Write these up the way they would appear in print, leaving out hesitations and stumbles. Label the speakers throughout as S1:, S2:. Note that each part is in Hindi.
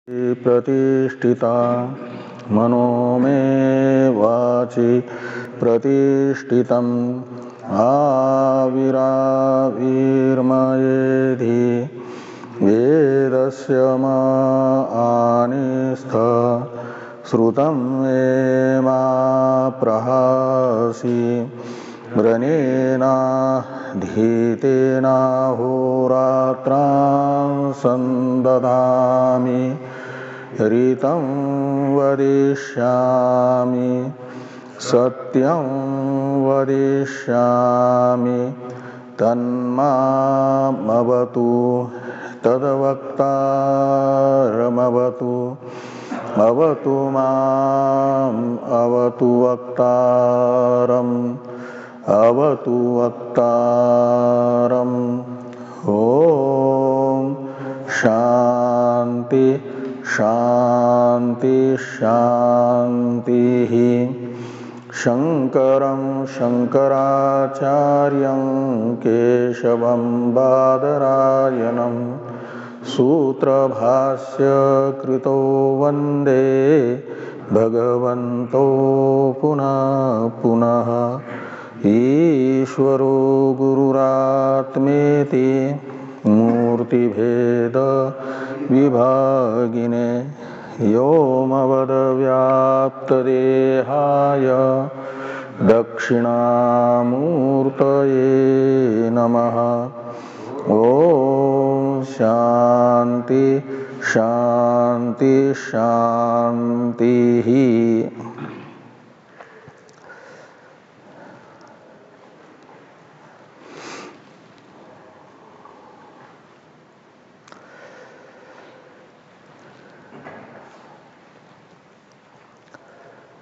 S1: प्रतिष्ठिता मनो मे वाचि प्रतिष्ठितम् आविराविर्मयेधि वेदस्य मानिस्थ श्रुतं मे मा प्रहासि व्रणेनाधीतेनाहोरात्रां संदधामि ऋतं वदिष्यामि सत्यं वदिष्यामि तन्मामवतु तद्वक्तारमवतु अवतु माम् अवतु वक्तारम् अवतु वक्तारम्। ॐ शान्ति शान्ति शान्तिः। शंकरं शंकराचार्यं केशवं बादरायणं सूत्रभाष्य कृतो वन्दे भगवन्तो पुनः पुनः। ईश्वरो गुरुरात्मेति मूर्तिभेद विभागिने व्योमवद्व्याप्तदेहाय दक्षिणामूर्तये नमः। ॐ शान्ति शान्ति शान्तिः।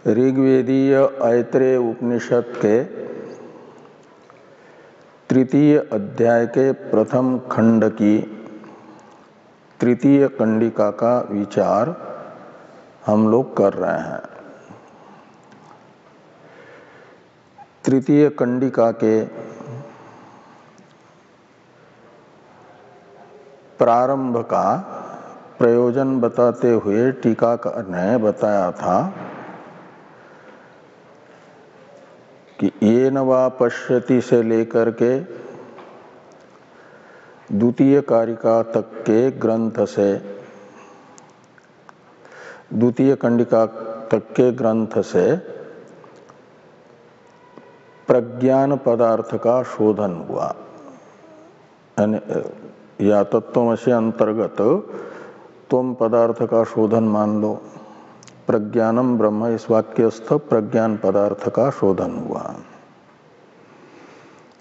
S1: ऋग्वेदीय ऐत्रेय उपनिषद के तृतीय अध्याय के प्रथम खंड की तृतीय कंडिका का विचार हम लोग कर रहे हैं। तृतीय कंडिका के प्रारंभ का प्रयोजन बताते हुए टीकाकार ने बताया था कि येन वा पश्यति से लेकर के द्वितीय कारिका तक के ग्रंथ से द्वितीय कंडिका तक के ग्रंथ से प्रज्ञान पदार्थ का शोधन हुआ। या तत्वमसि अंतर्गत तुम पदार्थ का शोधन मान लो। प्रज्ञानम ब्रह्म इस वाक्यस्थ प्रज्ञान पदार्थ का शोधन हुआ।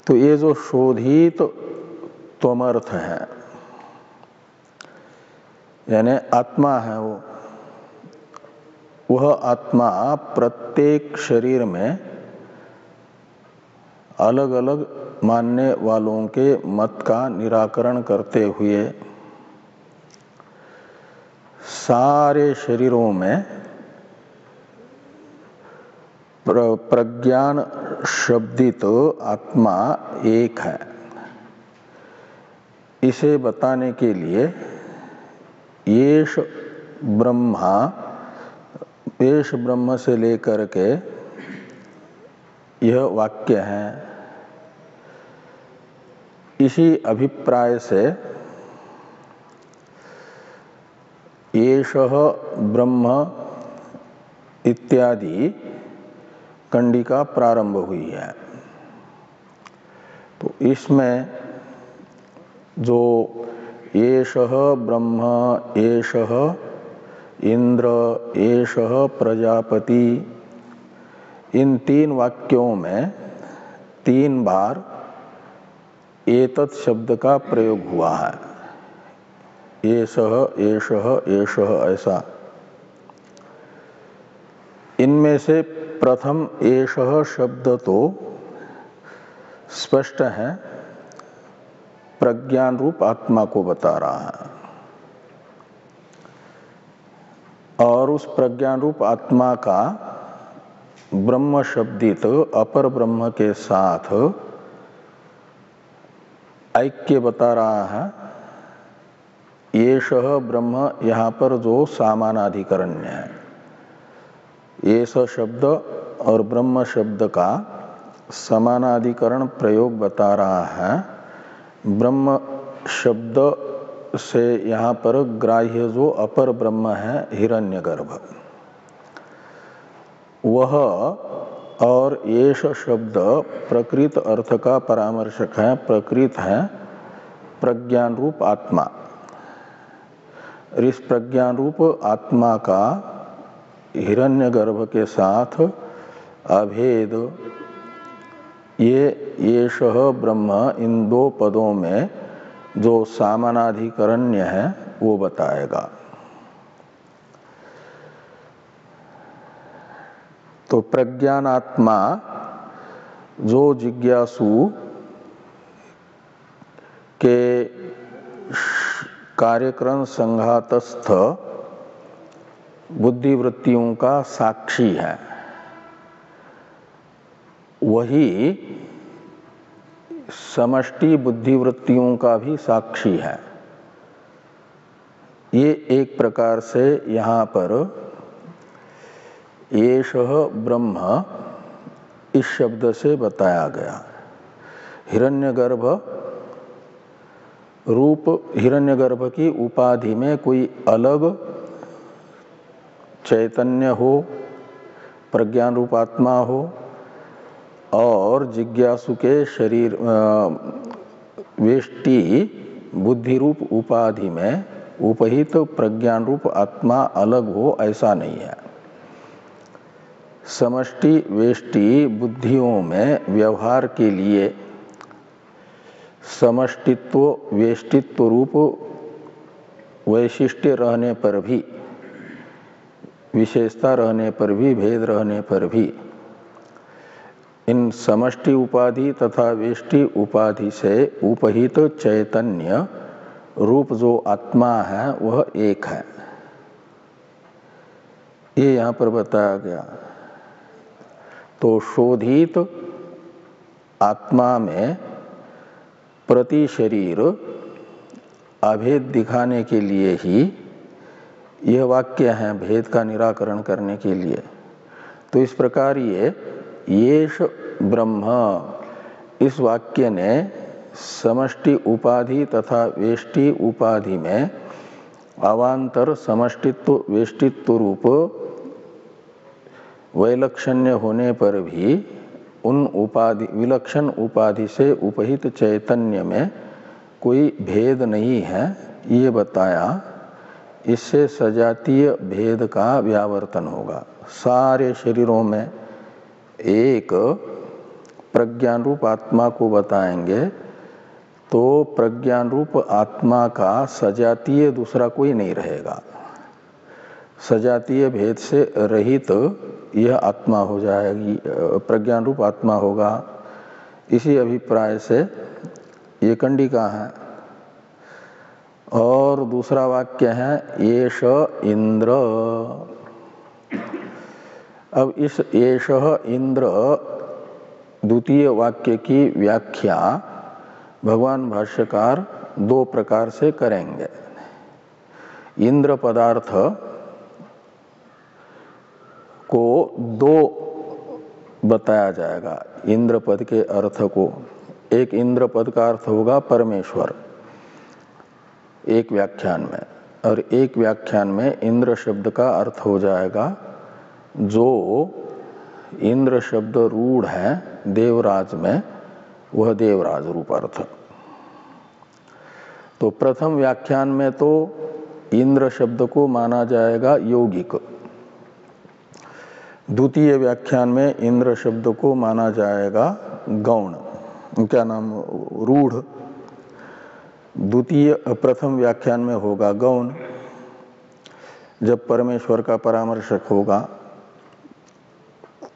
S1: तो ये जो शोधित त्वमर्थ है यानी आत्मा है, वह आत्मा प्रत्येक शरीर में अलग अलग मानने वालों के मत का निराकरण करते हुए सारे शरीरों में प्रज्ञान शब्दित आत्मा एक है, इसे बताने के लिए येष ब्रह्म से लेकर के यह वाक्य है। इसी अभिप्राय से येषः ब्रह्म इत्यादि कंडिका प्रारंभ हुई है। तो इसमें जो येषः ब्रह्म, येषः इंद्र, येषः प्रजापति, इन तीन वाक्यों में 3 बार एतत् शब्द का प्रयोग हुआ है। येषः येषः येषः ऐसा। इनमें से प्रथम येषः शब्द तो स्पष्ट है, प्रज्ञान रूप आत्मा को बता रहा है और उस प्रज्ञान रूप आत्मा का ब्रह्म शब्दित अपर ब्रह्म के साथ ऐक्य बता रहा है येषः ब्रह्म यहाँ पर जो सामानाधिकरण्य है, येष शब्द और ब्रह्म शब्द का समानाधिकरण प्रयोग बता रहा है। ब्रह्म शब्द से यहाँ पर ग्राह्य जो अपर ब्रह्म है हिरण्यगर्भ, वह और येष शब्द प्रकृत अर्थ का परामर्शक है। प्रकृत है प्रज्ञान रूप आत्मा। इस प्रज्ञान रूप आत्मा का हिरण्यगर्भ के साथ अभेद, येषः ब्रह्म इन दो पदों में जो सामानाधिकरण्य है वो बताएगा। तो प्रज्ञानात्मा जो जिज्ञासु के कार्यक्रम संघातस्थ बुद्धिवृत्तियों का साक्षी है, वही समष्टि बुद्धिवृत्तियों का भी साक्षी है। ये एक प्रकार से यहाँ पर येषः ब्रह्म इस शब्द से बताया गया। हिरण्यगर्भ रूप, हिरण्यगर्भ की उपाधि में कोई अलग चैतन्य हो, प्रज्ञान रूप आत्मा हो, और जिज्ञासु के शरीर वेष्टि बुद्धि रूप उपाधि में उपहित प्रज्ञान रूप आत्मा अलग हो, ऐसा नहीं है। समष्टि वेष्टि बुद्धियों में व्यवहार के लिए समष्टित्व वेष्टित्व रूप वैशिष्ट्य रहने पर भी, विशेषता रहने पर भी, भेद रहने पर भी इन समष्टि उपाधि तथा वेष्टि उपाधि से उपहित चैतन्य रूप जो आत्मा है वह एक है। ये यहाँ पर बताया गया। तो शोधित आत्मा में प्रति शरीर अभेद दिखाने के लिए ही यह वाक्य है, भेद का निराकरण करने के लिए। तो इस प्रकार येष ब्रह्म, इस वाक्य ने समष्टि उपाधि तथा वेष्टि उपाधि में अवांतर समष्टित्व वेष्टित्व रूप वैलक्षण्य होने पर भी उन उपाधि विलक्षण उपाधि से उपहित चैतन्य में कोई भेद नहीं है, ये बताया। इससे सजातीय भेद का व्यावर्तन होगा। सारे शरीरों में एक प्रज्ञान रूप आत्मा को बताएंगे तो प्रज्ञान रूप आत्मा का सजातीय दूसरा कोई नहीं रहेगा। सजातीय भेद से रहित यह आत्मा हो जाएगी, प्रज्ञान रूप आत्मा होगा। इसी अभिप्राय से ये कंडिका है। और दूसरा वाक्य है येष इंद्र। अब इस येषः इंद्र द्वितीय वाक्य की व्याख्या भगवान भाष्यकार दो प्रकार से करेंगे। इंद्र पदार्थ को दो बताया जाएगा। इंद्र पद के अर्थ को, एक इंद्र पद का अर्थ होगा परमेश्वर एक व्याख्यान में, और एक व्याख्यान में इंद्र शब्द का अर्थ हो जाएगा जो इंद्र शब्द रूढ़ है देवराज में, वह देवराज रूप अर्थ। तो प्रथम व्याख्यान में तो इंद्र शब्द को माना जाएगा यौगिक, द्वितीय व्याख्यान में इंद्र शब्द को माना जाएगा गौण, क्या नाम, रूढ़। प्रथम व्याख्यान में होगा गौण, जब परमेश्वर का परामर्शक होगा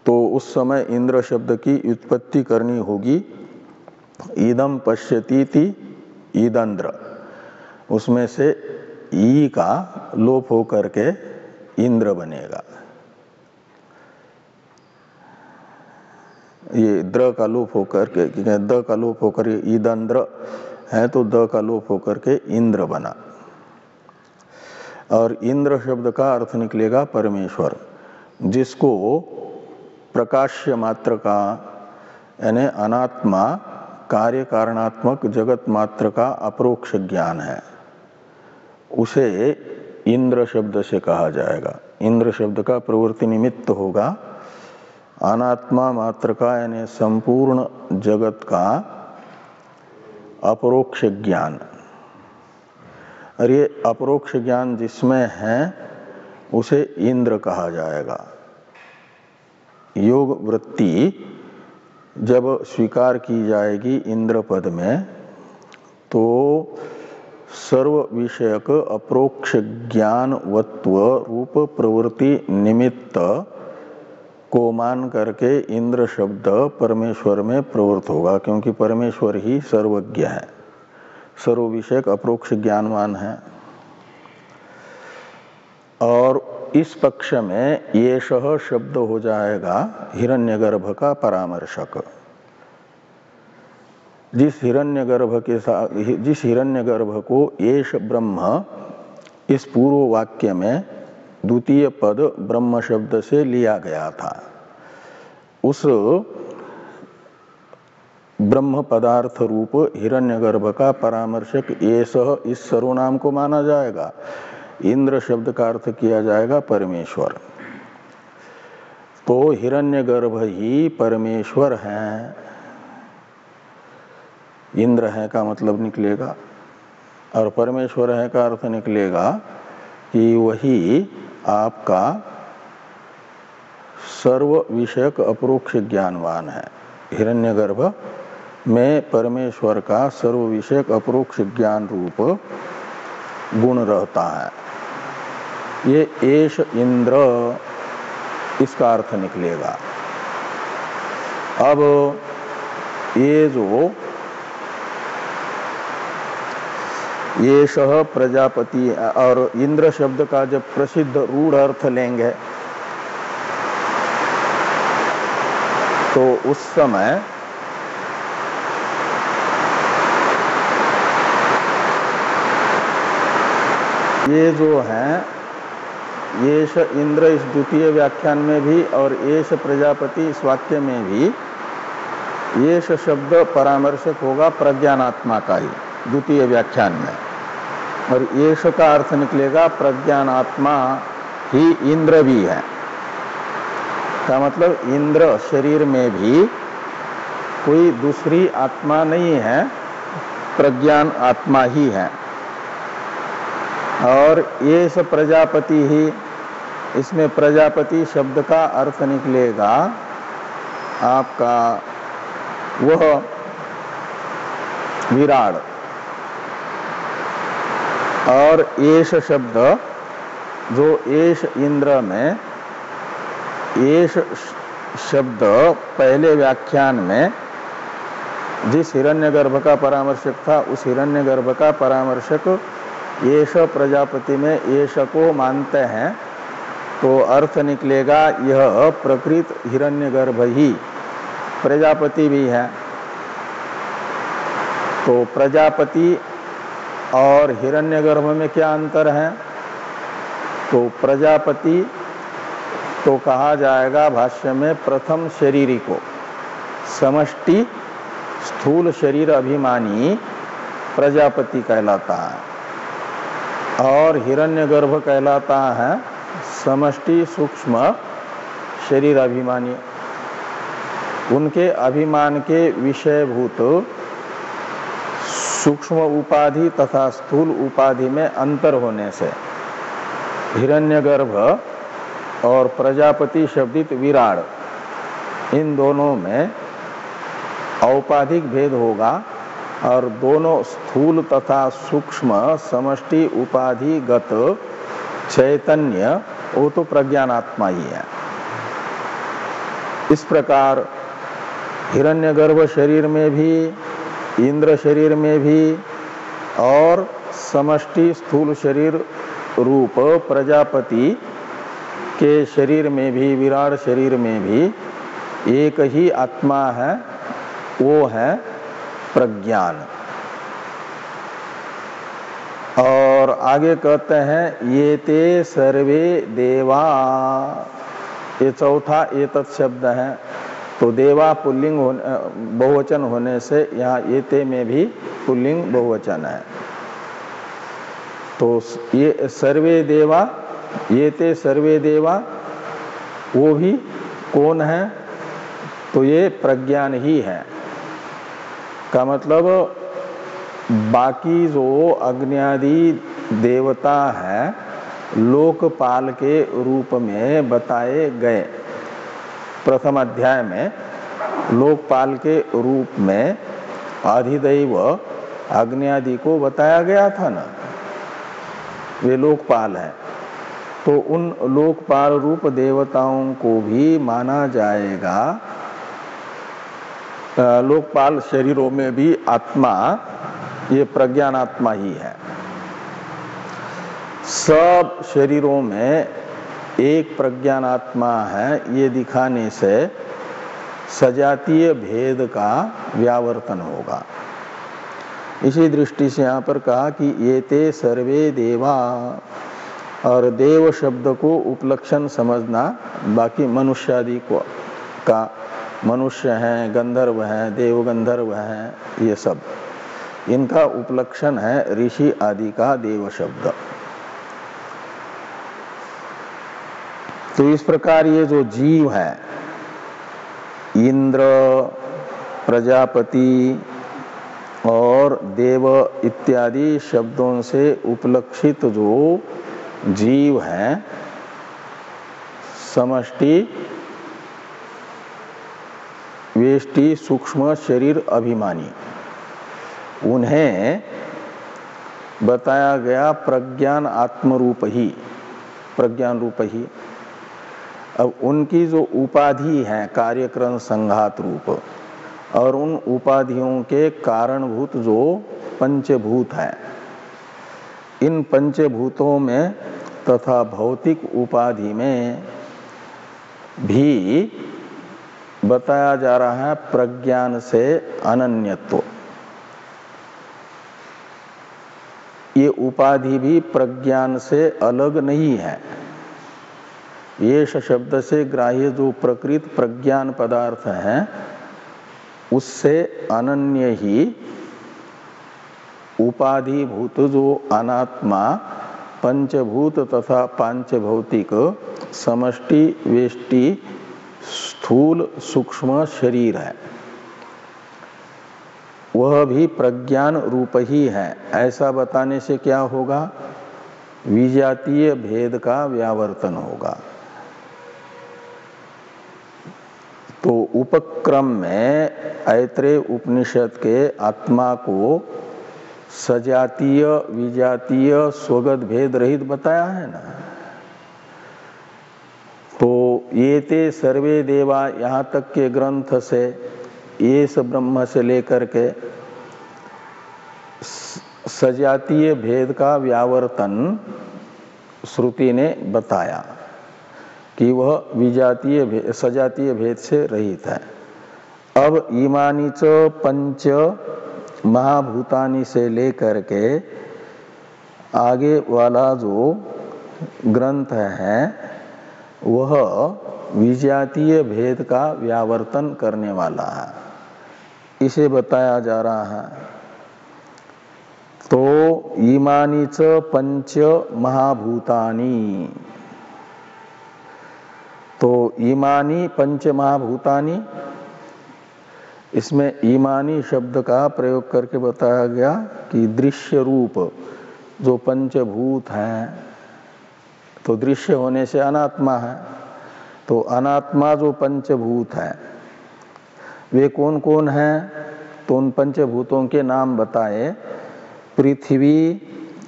S1: तो उस समय इंद्र शब्द की उत्पत्ति करनी होगी। इदम पश्यतीति ईदंद्र, उसमें से ई का लोप होकर के इंद्र बनेगा। ये द्र का लोप होकर के, द का लोप होकर ईदंद्र है तो द का लोप होकर के इंद्र बना। और इंद्र शब्द का अर्थ निकलेगा परमेश्वर, जिसको प्रकाश्य मात्र का यानी अनात्मा कार्य कारणात्मक जगत मात्र का अपरोक्ष ज्ञान है, उसे इंद्र शब्द से कहा जाएगा। इंद्र शब्द का प्रवृत्ति निमित्त होगा अनात्मा मात्र का यानी संपूर्ण जगत का अपरोक्ष ज्ञान। और ये अपरोक्ष ज्ञान जिसमें है उसे इंद्र कहा जाएगा। योग वृत्ति जब स्वीकार की जाएगी इंद्र पद में, तो सर्व विषयक अपरोक्ष ज्ञानवत्व रूप प्रवृत्ति निमित्त को मान करके इंद्र शब्द परमेश्वर में प्रवृत्त होगा, क्योंकि परमेश्वर ही सर्वज्ञ है, सर्व विषयक अपरोक्ष ज्ञानवान है। और इस पक्ष में येषः शब्द हो जाएगा हिरण्यगर्भ का परामर्शक। जिस हिरण्यगर्भ को येष ब्रह्म इस पूर्व वाक्य में द्वितीय पद ब्रह्म शब्द से लिया गया था, उस ब्रह्म पदार्थ रूप हिरण्यगर्भ का परामर्शक येषः इस सर्वनाम को माना जाएगा। इंद्र शब्द का अर्थ किया जाएगा परमेश्वर। तो हिरण्यगर्भ ही परमेश्वर है, इंद्र है का मतलब निकलेगा। और परमेश्वर है का अर्थ निकलेगा कि वही आपका सर्व विषयक अपरोक्ष ज्ञानवान है। हिरण्यगर्भ में परमेश्वर का सर्व विषयक अपरोक्ष ज्ञान रूप गुण रहता है। ये एष इंद्र इसका अर्थ निकलेगा। अब ये जो येषः प्रजापति और इंद्र शब्द का जब प्रसिद्ध रूढ़ अर्थ लेंगे तो उस समय ये जो है येष इंद्र इस द्वितीय व्याख्यान में भी और येष प्रजापति इस वाक्य में भी येष शब्द परामर्शक होगा प्रज्ञानात्मा का ही द्वितीय व्याख्यान में, और येष का अर्थ निकलेगा प्रज्ञानात्मा ही इंद्र भी है। का मतलब इंद्र शरीर में भी कोई दूसरी आत्मा नहीं है, प्रज्ञान आत्मा ही है। और ये सब प्रजापति ही, इसमें प्रजापति शब्द का अर्थ निकलेगा आपका वह विराड। और येष शब्द जो येष इंद्र में, येष शब्द पहले व्याख्यान में जिस हिरण्यगर्भ का परामर्शक था उस हिरण्यगर्भ का परामर्शक येष प्रजापति में येष को मानते हैं, तो अर्थ निकलेगा यह प्रकृत हिरण्यगर्भ ही प्रजापति भी है। तो प्रजापति और हिरण्यगर्भ में क्या अंतर है? तो प्रजापति तो कहा जाएगा भाष्य में प्रथम शरीरी को, समष्टि स्थूल शरीर अभिमानी प्रजापति कहलाता है, और हिरण्यगर्भ कहलाता है समष्टि सूक्ष्म शरीर अभिमानी। उनके अभिमान के विषयभूत सूक्ष्म उपाधि तथा स्थूल उपाधि में अंतर होने से हिरण्यगर्भ और प्रजापति शब्दित विराड, इन दोनों में औपाधिक भेद होगा, और दोनों स्थूल तथा सूक्ष्म समष्टि उपाधिगत चैतन्य वो तो प्रज्ञानात्मा ही है। इस प्रकार हिरण्यगर्भ शरीर में भी, इंद्र शरीर में भी और समष्टि स्थूल शरीर रूप प्रजापति के शरीर में भी, विराट शरीर में भी एक ही आत्मा है, वो है प्रज्ञान। और आगे कहते हैं ये ते सर्वे देवा, ये चौथा एतत् शब्द है। तो देवा पुल्लिंग बहुवचन होने से यहाँ ये ते में भी पुल्लिंग बहुवचन है। तो ये सर्वे देवा, ये ते सर्वे देवा, वो भी कौन है? तो ये प्रज्ञान ही है। का मतलब बाकी जो अग्न्यादि देवता है लोकपाल के रूप में बताए गए, प्रथम अध्याय में लोकपाल के रूप में अधिदैव अग्न्यादि को बताया गया था ना, वे लोकपाल है। तो उन लोकपाल रूप देवताओं को भी माना जाएगा। लोकपाल शरीरों में भी आत्मा ये प्रज्ञानात्मा ही है। सब शरीरों में एक प्रज्ञानात्मा है, ये दिखाने से सजातीय भेद का व्यावर्तन होगा। इसी दृष्टि से यहाँ पर कहा कि ये ते सर्वे देवा, और देव शब्द को उपलक्षण समझना, बाकी मनुष्यादि को का, मनुष्य हैं, गंधर्व हैं, देव गंधर्व हैं, ये सब इनका उपलक्षण है ऋषि आदि का देव शब्द। तो इस प्रकार ये जो जीव है, इंद्र, प्रजापति और देव इत्यादि शब्दों से उपलक्षित जो जीव है, समष्टि वेष्टि सूक्ष्म शरीर अभिमानी, उन्हें बताया गया प्रज्ञान आत्मरूप ही, प्रज्ञान रूप ही। अब उनकी जो उपाधि है कार्यक्रम संघात रूप, और उन उपाधियों के कारणभूत जो पंचभूत है, इन पंचभूतों में तथा भौतिक उपाधि में भी बताया जा रहा है प्रज्ञान से अनन्यत्व। ये उपाधि भी प्रज्ञान से अलग नहीं है। ये शब्द से ग्राह्य जो प्रकृत प्रज्ञान पदार्थ है, उससे अनन्य ही उपाधिभूत जो अनात्मा पंचभूत तथा पांचभौतिक समष्टि वेष्टि स्थूल सूक्ष्म शरीर है, वह भी प्रज्ञान रूप ही है। ऐसा बताने से क्या होगा? विजातीय भेद का व्यावर्तन होगा। तो उपक्रम में ऐत्रेय उपनिषद के आत्मा को सजातीय विजातीय स्वगत भेद रहित बताया है ना। तो ये ते सर्वे देवा यहाँ तक के ग्रंथ से, ये सब ब्रह्म से लेकर के सजातीय भेद का व्यावर्तन श्रुति ने बताया कि वह विजातीय भेद, सजातीय भेद से रहित है। अब इमानी च पंच महाभूतानि से लेकर के आगे वाला जो ग्रंथ है वह विजातीय भेद का व्यावर्तन करने वाला है, इसे बताया जा रहा है। तो इमानी च पंच महाभूतानि, तो इमानी पंच महाभूतानि, इसमें ईमानी शब्द का प्रयोग करके बताया गया कि दृश्य रूप जो पंचभूत हैं, तो दृश्य होने से अनात्मा है, तो अनात्मा जो पंचभूत है वे कौन कौन हैं? तो उन पंचभूतों के नाम बताए, पृथ्वी,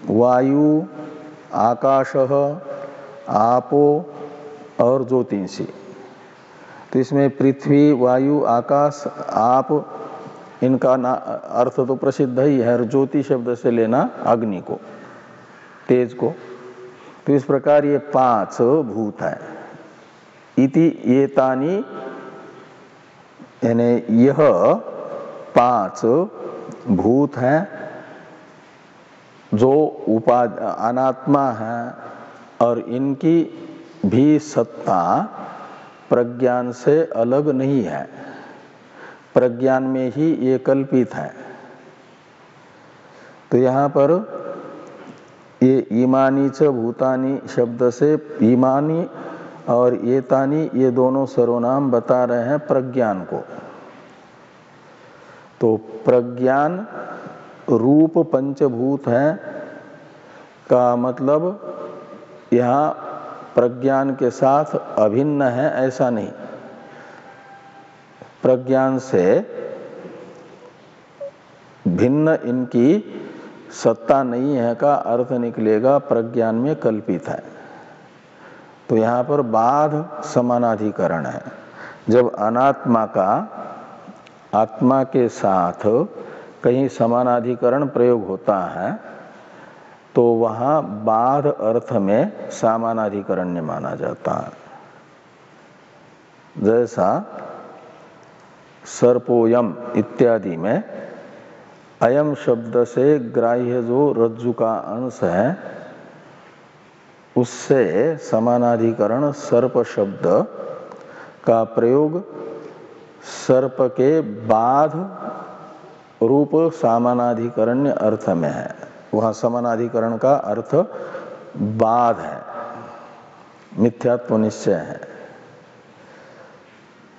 S1: वायु, आकाश, आपो और ज्योतिषी। तो इसमें पृथ्वी, वायु, आकाश, आप, इनका अर्थ तो प्रसिद्ध ही है, और ज्योति शब्द से लेना अग्नि को, तेज को। तो इस प्रकार ये पांच भूत है। इति एतानि, यानी यह पांच भूत हैं जो अनात्मा है और इनकी भी सत्ता प्रज्ञान से अलग नहीं है, प्रज्ञान में ही ये कल्पित है। तो यहाँ पर ये ईमानी च भूतानी शब्द से ईमानी और एतानी ये दोनों सर्वनाम बता रहे हैं प्रज्ञान को। तो प्रज्ञान रूप पंचभूत है का मतलब यहाँ प्रज्ञान के साथ अभिन्न है ऐसा नहीं, प्रज्ञान से भिन्न इनकी सत्ता नहीं है का अर्थ निकलेगा प्रज्ञान में कल्पित है। तो यहाँ पर बाध समानाधिकरण है। जब अनात्मा का आत्मा के साथ कहीं समानाधिकरण प्रयोग होता है तो वहाँ बाध अर्थ में समानाधिकरण्य माना जाता है। जैसा सर्पोयम इत्यादि में अयम शब्द से ग्राह्य जो रज्जु का अंश है उससे समानाधिकरण सर्प शब्द का प्रयोग सर्प के बाध रूप समानाधिकरण्य अर्थ में है। वहाँ समानाधिकरण का अर्थ बाध है, मिथ्यात्व निश्चय है,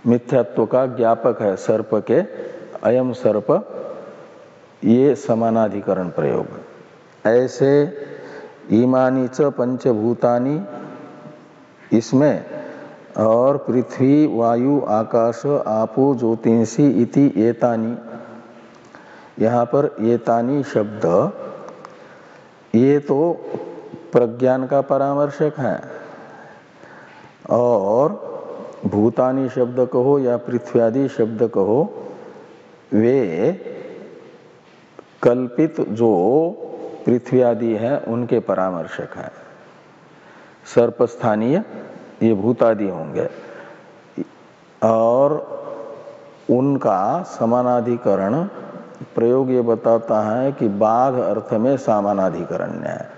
S1: मिथ्यात्व का ज्ञापक है सर्प के अयम सर्प, ये समानाधिकरण प्रयोग। ऐसे ईमानी च पंचभूतानि इसमें और पृथ्वी वायु आकाश आपो ज्योतिषी इति एतानि, यहाँ पर एतानि शब्द ये तो प्रज्ञान का परामर्शक है और भूतानि शब्द कहो या पृथ्व्यादि शब्द कहो वे कल्पित जो पृथ्वी आदि है उनके परामर्शक है। सर्पस्थानीय ये भूतादि होंगे और उनका समानाधिकरण प्रयोग ये बताता है कि बाध अर्थ में समानाधिकरण्य है।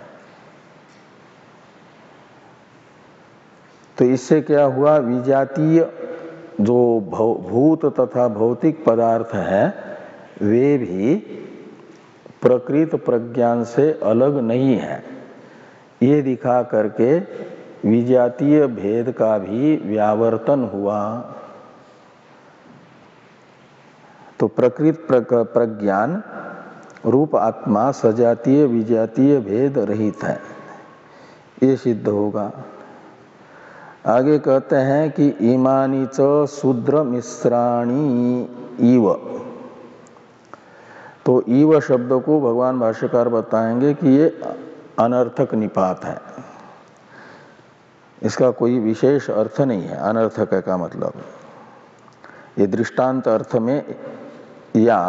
S1: तो इससे क्या हुआ, विजातीय जो भूत तथा भौतिक पदार्थ है वे भी प्रकृत प्रज्ञान से अलग नहीं है, ये दिखा करके विजातीय भेद का भी व्यावर्तन हुआ। तो प्रकृत प्रज्ञान रूप आत्मा सजातीय विजातीय भेद रहित है, ये सिद्ध होगा। आगे कहते हैं कि ईमानी च शूद्र मिश्राणी इव। तो ईव शब्द को भगवान भाष्यकार बताएंगे कि ये अनर्थक निपात है, इसका कोई विशेष अर्थ नहीं है। अनर्थक का मतलब ये दृष्टांत अर्थ में या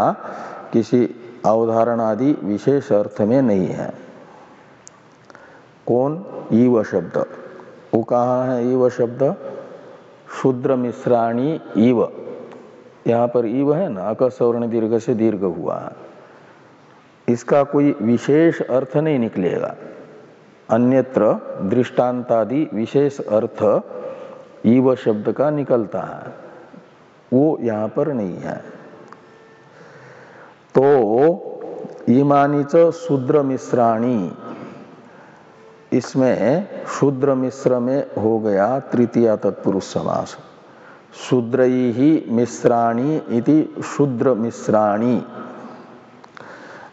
S1: किसी अवधारण आदि विशेष अर्थ में नहीं है। कौन? ईव शब्द। वो कहाँ है ईव शब्द? शूद्र मिश्राणी ईव, यहाँ पर ईव है ना, अकसवर्ण दीर्घ से दीर्घ हुआ है, इसका कोई विशेष अर्थ नहीं निकलेगा। अन्यत्र दृष्टांतादि विशेष अर्थ ईव शब्द का निकलता है, वो यहाँ पर नहीं है। तो ईमानी च शूद्र मिश्राणी, इसमें शूद्र मिश्र में हो गया तृतीया तत्पुरुष समास। शूद्रई ही मिश्राणी इति शूद्र मिश्राणी,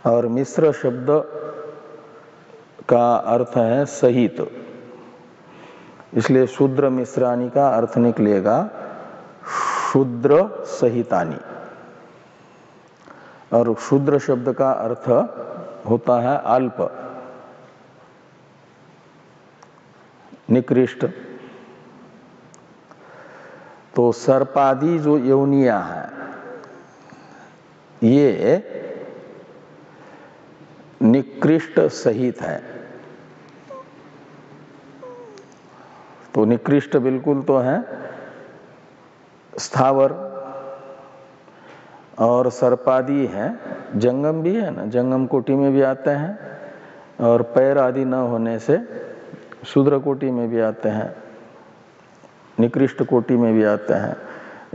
S1: और मिश्र शब्द का अर्थ है सहित, इसलिए शूद्र मिश्राणी का अर्थ निकलेगा शूद्र सहितानी। और शूद्र शब्द का अर्थ होता है अल्प, निकृष्ट। तो सर्पादि जो योनिया है ये निकृष्ट सहित है। तो निकृष्ट बिल्कुल तो है स्थावर, और सर्पादि है जंगम भी है ना, जंगम कोटि में भी आते हैं, और पैर आदि न होने से शूद्र कोटि में भी आते हैं, निकृष्ट कोटि में भी आते हैं,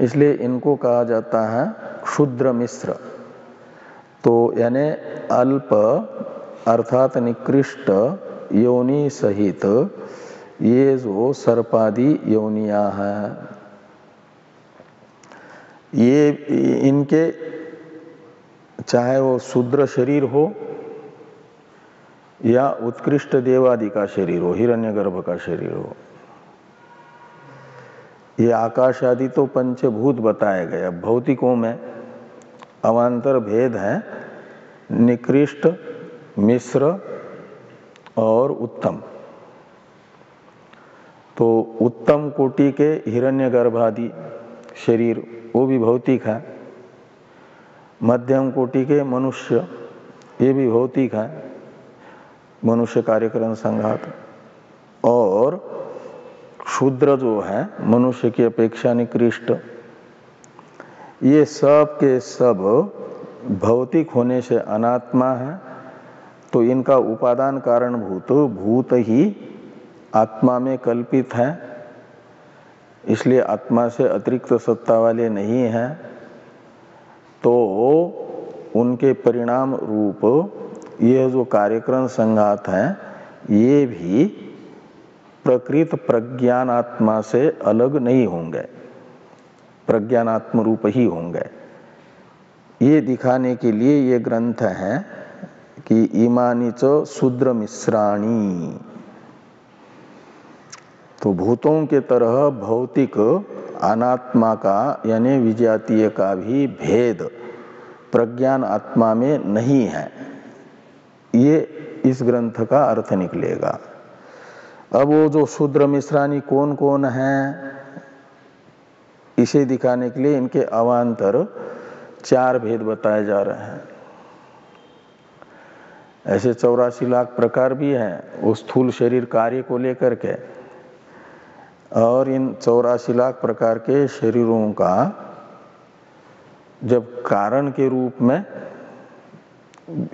S1: इसलिए इनको कहा जाता है क्षुद्र मिश्र। तो यानी अल्प अर्थात निकृष्ट योनि सहित ये जो सर्पादि योनियां हैं, ये इनके चाहे वो शूद्र शरीर हो या उत्कृष्ट देवादि का शरीर हो, हिरण्यगर्भ का शरीर हो, ये आकाश आदि तो पंचभूत बताए गए। अब भौतिकों में अवान्तर भेद है, निकृष्ट, मिश्र और उत्तम। तो उत्तम कोटि के हिरण्यगर्भ आदि शरीर वो भी भौतिक है, मध्यम कोटि के मनुष्य ये भी भौतिक है, मनुष्य कार्यकरण संघात, और क्षुद्र जो है मनुष्य की अपेक्षा निकृष्ट, ये सब के सब भौतिक होने से अनात्मा है। तो इनका उपादान कारणभूत भूत ही आत्मा में कल्पित है, इसलिए आत्मा से अतिरिक्त सत्ता वाले नहीं हैं। तो उनके परिणाम रूप ये जो कार्यक्रम संघात है ये भी प्रकृत प्रज्ञानात्मा से अलग नहीं होंगे, प्रज्ञानात्म रूप ही होंगे। ये दिखाने के लिए ये ग्रंथ है कि इमानि च शूद्र मिश्राणि। तो भूतों के तरह भौतिक अनात्मा का यानी विजातीय का भी भेद प्रज्ञान आत्मा में नहीं है, ये इस ग्रंथ का अर्थ निकलेगा। अब वो जो शूद्र मिश्राणि कौन कौन हैं, इसे दिखाने के लिए इनके अवान्तर 4 भेद बताए जा रहे हैं। ऐसे 84 लाख प्रकार भी हैं वो स्थूल शरीर कार्य को लेकर के, और इन 84 लाख प्रकार के शरीरों का जब कारण के रूप में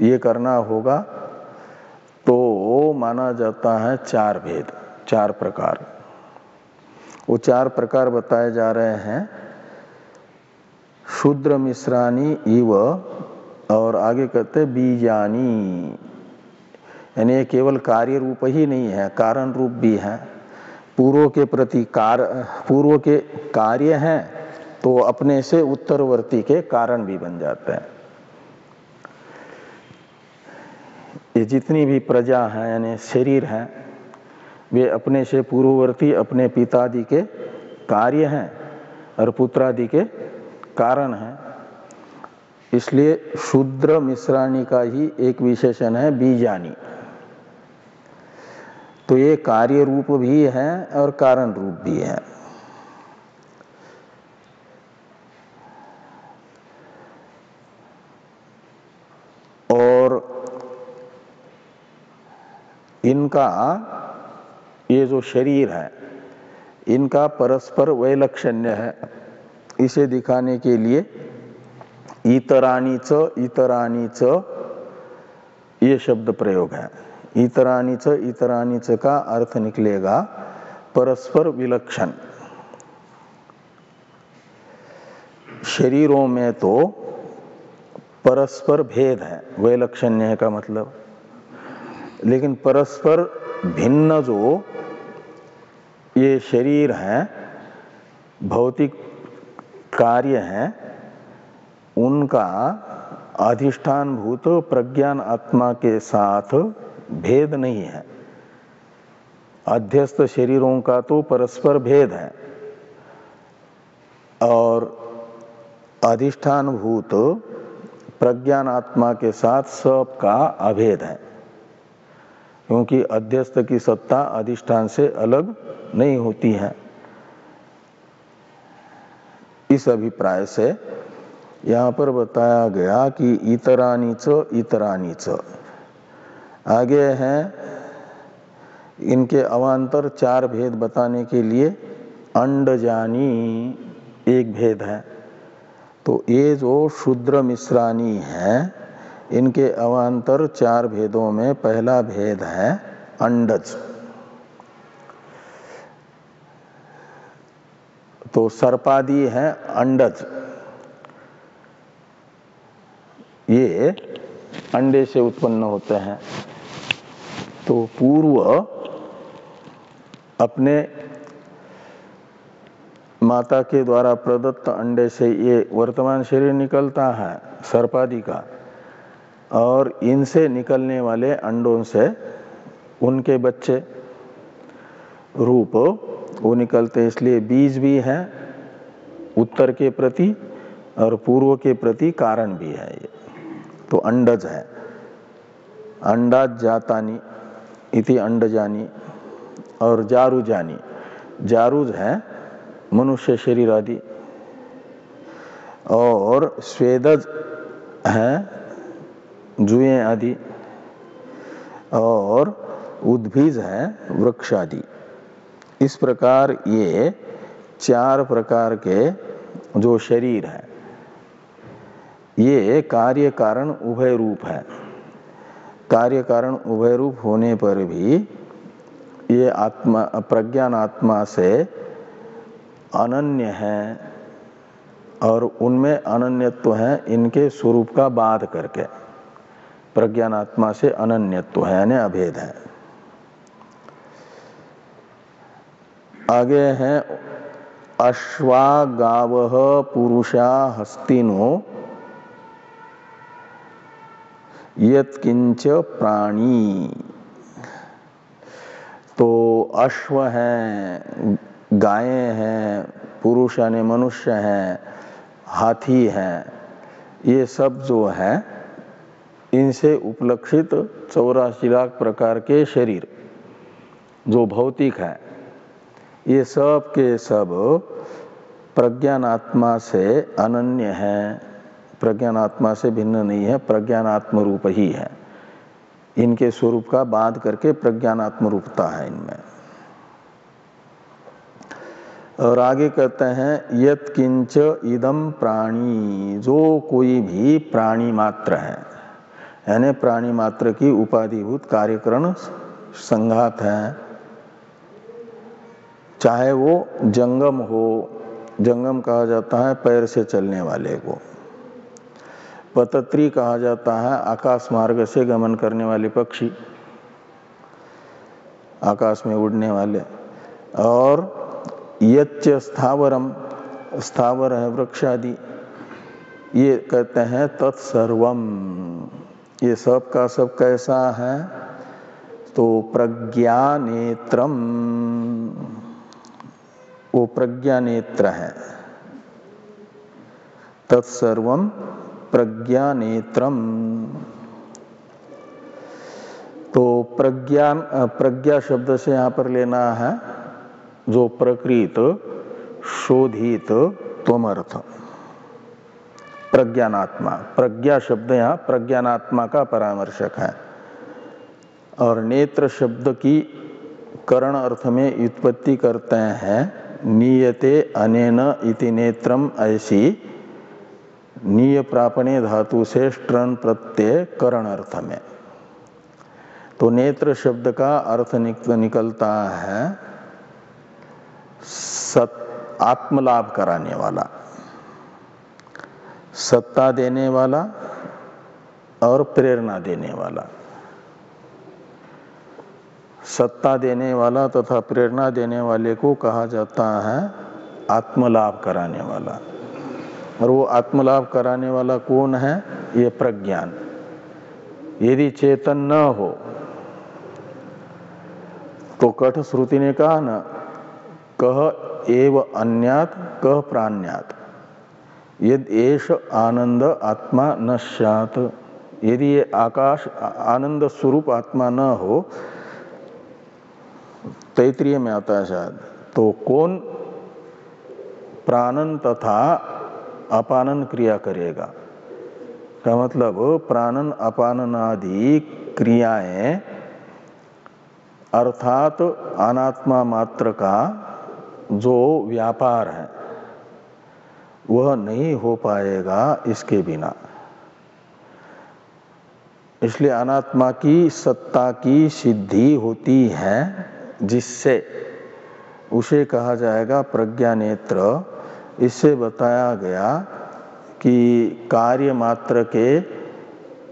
S1: ये करना होगा तो माना जाता है 4 भेद, 4 प्रकार। वो 4 प्रकार बताए जा रहे हैं। शूद्र मिश्राणि इव, और आगे कहते बीजानी, यानी ये केवल कार्य रूप ही नहीं है, कारण रूप भी है। पूर्व के प्रति पूर्व के कार्य हैं तो अपने से उत्तरवर्ती के कारण भी बन जाते हैं। ये जितनी भी प्रजा है यानी शरीर हैं, वे अपने से पूर्ववर्ती अपने पितादि के कार्य हैं और पुत्रादि के कारण हैं। इसलिए शूद्र मिश्राणि का ही एक विशेषण है बीजानी। तो ये कार्य रूप भी है और कारण रूप भी है। और इनका ये जो शरीर है इनका परस्पर वैलक्षण्य है, इसे दिखाने के लिए इतराणि च ये शब्द प्रयोग है। इतराणि च का अर्थ निकलेगा परस्पर विलक्षण। शरीरों में तो परस्पर भेद है, वैलक्षण्य है का मतलब, लेकिन परस्पर भिन्न जो ये शरीर हैं, भौतिक कार्य हैं, उनका अधिष्ठान भूत प्रज्ञान आत्मा के साथ भेद नहीं है। अध्यस्त शरीरों का तो परस्पर भेद है और अधिष्ठान भूत प्रज्ञान आत्मा के साथ सबका अभेद है, क्योंकि अध्यस्त की सत्ता अधिष्ठान से अलग नहीं होती है। इस अभिप्राय से यहाँ पर बताया गया कि इतराणि च आगे हैं इनके अवान्तर 4 भेद बताने के लिए अंडजानी एक भेद है। तो ये जो शूद्र मिश्राणि है इनके अवान्तर 4 भेदों में पहला भेद है अंडज। तो सर्पादि है अंडज, ये अंडे से उत्पन्न होते हैं। तो पूर्व अपने माता के द्वारा प्रदत्त अंडे से ये वर्तमान शरीर निकलता है सर्पादि का, और इनसे निकलने वाले अंडों से उनके बच्चे रूप वो निकलते, इसलिए बीज भी है उत्तर के प्रति और पूर्व के प्रति कारण भी है ये। तो अंडज है। अंडाज जातानी इति अंडजानी, और जारुजानी, जारुज है मनुष्य शरीर आदि, और स्वेदज है जुए आदि, और उद्भिज है वृक्ष आदि। इस प्रकार ये 4 प्रकार के जो शरीर है ये कार्य कारण उभय रूप है। कार्य कारण उभय रूप होने पर भी ये आत्मा प्रज्ञान आत्मा से अनन्य है, और उनमें अनन्यत्व है इनके स्वरूप का बाध करके। प्रज्ञान आत्मा से अनन्यत्व है यानी अभेद है। आगे है अश्वा गावः पुरुषा हस्तिनो यत्किंच प्राणी। तो अश्व हैं, गायें हैं, पुरुष यानी मनुष्य हैं, हाथी हैं, ये सब जो है इनसे उपलक्षित 84 लाख प्रकार के शरीर जो भौतिक है, ये सब के सब प्रज्ञानात्मा से अनन्य है, प्रज्ञानात्मा से भिन्न नहीं है, प्रज्ञानात्म रूप ही है। इनके स्वरूप का बाध करके प्रज्ञानात्म रूपता है इनमें। और आगे कहते हैं यत् किंच इदम प्राणी, जो कोई भी प्राणी मात्र है, यानी प्राणी मात्र की उपाधिभूत कार्यकरण संघात है, चाहे वो जंगम हो, जंगम कहा जाता है पैर से चलने वाले को, पतत्री कहा जाता है आकाश मार्ग से गमन करने वाले पक्षी, आकाश में उड़ने वाले, और यच्च स्थावरम, स्थावर है वृक्ष आदि, ये कहते हैं तत्सर्वम। ये सब का सब कैसा है? तो प्रज्ञा नेत्रम, वो प्रज्ञा नेत्र है। तत्सर्वम प्रज्ञा नेत्रम। तो प्रज्ञा शब्द से यहां पर लेना है जो प्रकृत शोधित त्वमर्थ, प्रज्ञानात्मा। प्रज्ञा शब्द यहाँ प्रज्ञानात्मा का परामर्शक है। और नेत्र शब्द की करण अर्थ में व्युत्पत्ति करते हैं नीयते अनेन इति नेत्रम, ऐसी नीय प्रापणे धातु से स्ट्रन प्रत्यय करण अर्थ में। तो नेत्र शब्द का अर्थ निकलता है आत्मलाभ कराने वाला, सत्ता देने वाला और प्रेरणा देने वाला। सत्ता देने वाला तथा प्रेरणा देने वाले को कहा जाता है आत्मलाभ कराने वाला। और वो आत्मलाभ कराने वाला कौन है? ये प्रज्ञान। यदि चेतन न हो तो कठ श्रुति ने कहा ना, कह एव अन्यात् कह प्राण्यात् यद एष आनंद आत्मा न स्यात्। यदि ये आकाश आनंद स्वरूप आत्मा न हो, तैत्रीय में आता है शायद, तो कौन प्राणन तथा अपानन क्रिया करेगा? का मतलब प्राणन अपानन आदि क्रियाएं अर्थात अनात्मा मात्र का जो व्यापार है वह नहीं हो पाएगा इसके बिना। इसलिए अनात्मा की सत्ता की सिद्धि होती है, जिससे उसे कहा जाएगा प्रज्ञा नेत्र। इससे बताया गया कि कार्य मात्र के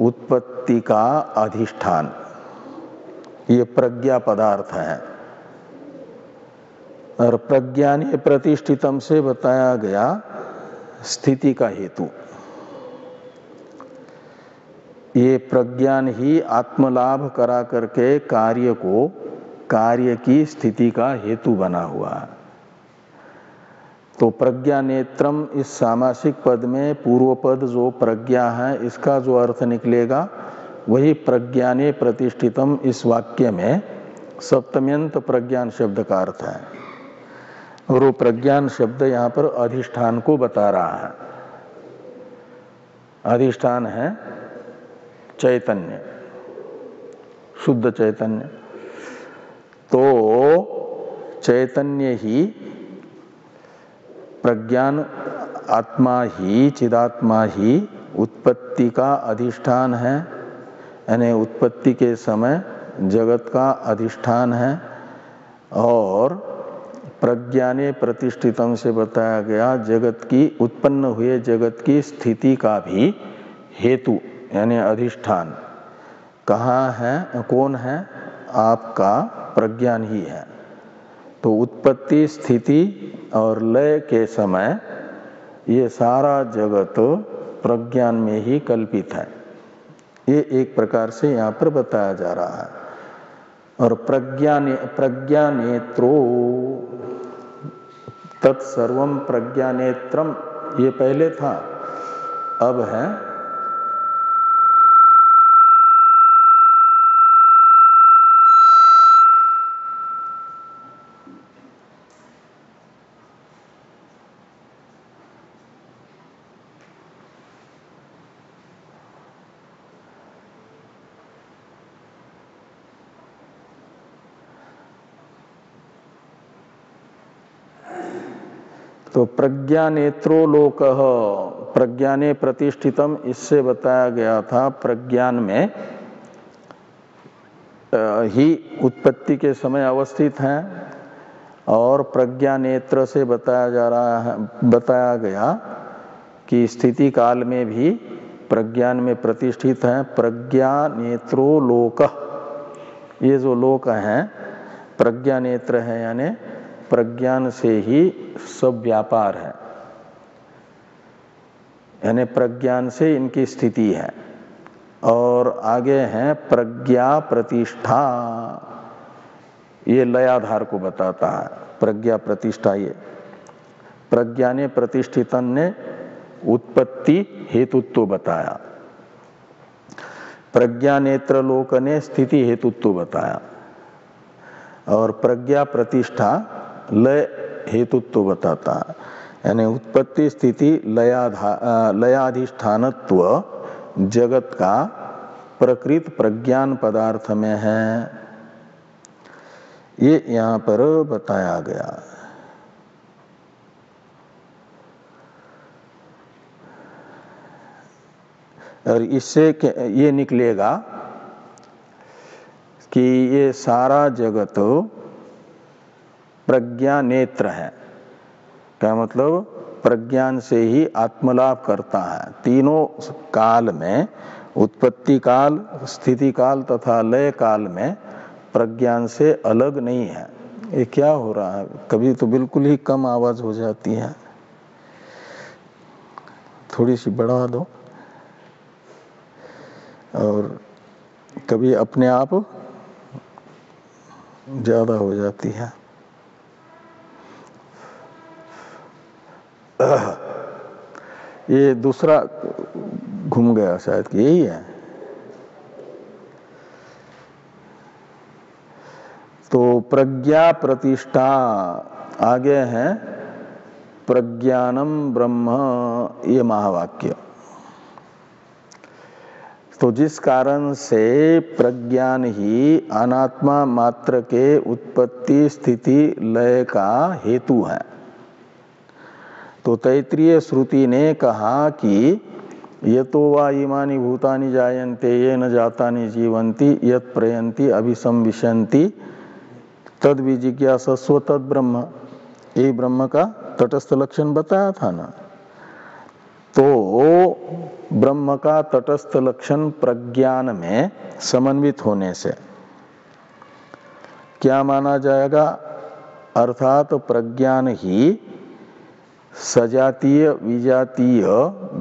S1: उत्पत्ति का अधिष्ठान ये प्रज्ञा पदार्थ है, और प्रज्ञान प्रतिष्ठितम से बताया गया स्थिति का हेतु। ये प्रज्ञान ही आत्मलाभ करा करके कार्य को, कार्य की स्थिति का हेतु बना हुआ है। तो प्रज्ञा नेत्रम इस सामासिक पद में पूर्व पद जो प्रज्ञा है इसका जो अर्थ निकलेगा वही प्रज्ञाने प्रतिष्ठितम इस वाक्य में सप्तम्यंत प्रज्ञान शब्द का अर्थ है। और वो प्रज्ञान शब्द यहाँ पर अधिष्ठान को बता रहा है। अधिष्ठान है चैतन्य, शुद्ध चैतन्य। तो चैतन्य ही, प्रज्ञान आत्मा ही, चिदात्मा ही उत्पत्ति का अधिष्ठान है, यानी उत्पत्ति के समय जगत का अधिष्ठान है। और प्रज्ञाने प्रतिष्ठितम से बताया गया जगत की, उत्पन्न हुए जगत की स्थिति का भी हेतु यानी अधिष्ठान कहाँ है, कौन है? आपका प्रज्ञान ही है। तो उत्पत्ति, स्थिति और लय के समय ये सारा जगत प्रज्ञान में ही कल्पित है। ये एक प्रकार से यहाँ पर बताया जा रहा है। और प्रज्ञानेत्रो तत्सर्वम प्रज्ञानेत्रम ये पहले था, अब है तो प्रज्ञानेत्रो लोकः, प्रज्ञाने प्रतिष्ठितम इससे बताया गया था प्रज्ञान में ही उत्पत्ति के समय अवस्थित है। और प्रज्ञानेत्र से बताया जा रहा है, बताया गया कि स्थिति काल में भी प्रज्ञान में प्रतिष्ठित है। प्रज्ञानेत्रो लोकः, ये जो लोक है प्रज्ञानेत्र है, यानी प्रज्ञान से ही सब व्यापार है, यानी प्रज्ञान से इनकी स्थिति है। और आगे है प्रज्ञा प्रतिष्ठा, ये लयाधार को बताता है। प्रज्ञा प्रतिष्ठा, ये प्रज्ञाने प्रतिष्ठितन ने उत्पत्ति हेतुत्व बताया, प्रज्ञानेत्र लोक ने स्थिति हेतुत्व बताया, और प्रज्ञा प्रतिष्ठा लय हेतुत्व बताता है। यानी उत्पत्ति, स्थिति, लयाधिष्ठानत्व जगत का प्रकृत प्रज्ञान पदार्थ में है, ये यहाँ पर बताया गया। और इससे ये निकलेगा कि ये सारा जगत प्रज्ञा नेत्र है। क्या मतलब? प्रज्ञान से ही आत्मलाभ करता है। तीनों काल में, उत्पत्ति काल, स्थिति काल तथा लय काल में प्रज्ञान से अलग नहीं है। ये क्या हो रहा है? कभी तो बिल्कुल ही कम आवाज हो जाती है, थोड़ी सी बढ़ा दो, और कभी अपने आप ज्यादा हो जाती है। ये दूसरा घूम गया शायद कि यही है। तो प्रज्ञा प्रतिष्ठा, आगे है प्रज्ञानम ब्रह्म, ये महावाक्य। तो जिस कारण से प्रज्ञान ही अनात्मा मात्र के उत्पत्ति, स्थिति, लय का हेतु है। तो तैत्रीय श्रुति ने कहा कि ये तो वा इमानि भूतानि जायन्ते ये न जातानि जीवन्ति यत् प्रयन्ति अभिसंविशन्ति तद विजिज्ञासस्व तद ब्रह्म। ये ब्रह्म का तटस्थ लक्षण बताया था ना। तो ब्रह्म का तटस्थ लक्षण प्रज्ञान में समन्वित होने से क्या माना जाएगा? अर्थात प्रज्ञान ही सजातीय विजातीय